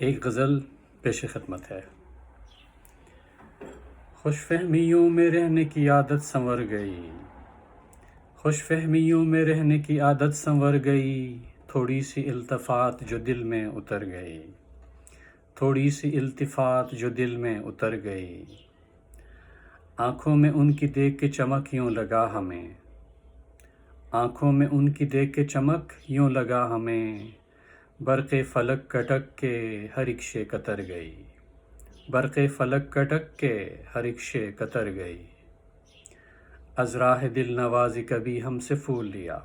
ایک غزل پیش خدمت ہے۔ خوش فہمیوں میں رہنے کی عادت سنور گئی، خوش فہمیوں میں رہنے کی عادت سنور گئی، تھوڑی سی التفات جو دل میں اتر گئی، تھوڑی سی التفات جو دل میں اتر گئی، آنکھوں میں ان کی دیکھ کے چمک یوں لگا ہمیں، آنکھوں میں ان کی دیکھ کے چمک یوں لگا ہمیں، برق فلک کٹک کے ہر ایک شے کتر گئی، برق فلک کٹک کے ہر ایک شے کتر گئی، از راہ دل نوازی کبھی ہم سے پھول لیا،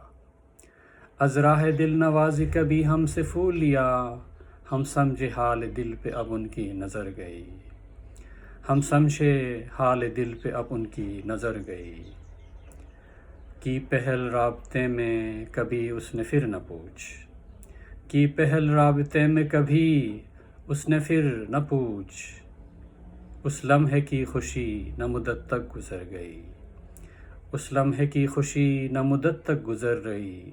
از راہ دل نوازی کبھی ہم سے پھول لیا، ہم سمجھے حال دل پہ اب ان کی نظر گئی، ہم سمجھے حال دل پہ اب ان کی نظر گئی، کی پہل رابطے میں کبھی اس نے پھر نہ پوچھ، کی پہل رابطے میں کبھی اس نے پھر نہ پوچھ، اس لمحے کی خوشی نہ مدت تک گزر گئی، اس لمحے کی خوشی نہ مدت تک گزر رہی،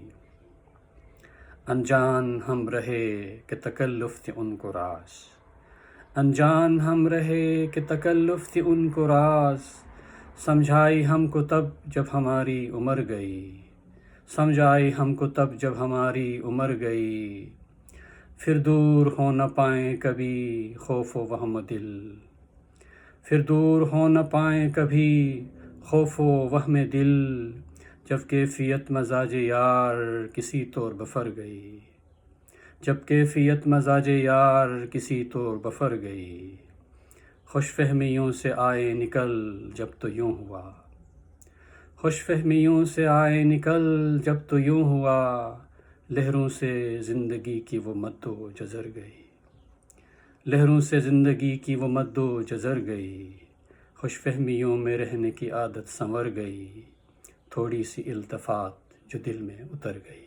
انجان ہم رہے کہ تکلف تھی ان کو راز، انجان ہم رہے کہ تکلف تھی ان کو راز، سمجھائی ہم کو تب جب ہماری عمر گئی، سمجھائی ہم کو تب جب ہماری عمر گئی، پھر دور ہو نہ پائیں کبھی خوف و وہم دل، پھر دور ہو نہ پائیں کبھی خوف و وہم دل، جب کیفیت مزاج یار کسی طور بفر گئی، جب کیفیت مزاج یار کسی طور بفر گئی، خوش فہمیوں سے آئے نکل جب تو یوں ہوا، خوش فہمیوں سے آئے نکل جب تو یوں ہوا، لہروں سے زندگی کی وہ مد و جزر گئی، لہروں سے زندگی کی وہ مد و جزر گئی، خوش فہمیوں میں رہنے کی عادت سنور گئی، تھوڑی سی التفات جو دل میں اتر گئی۔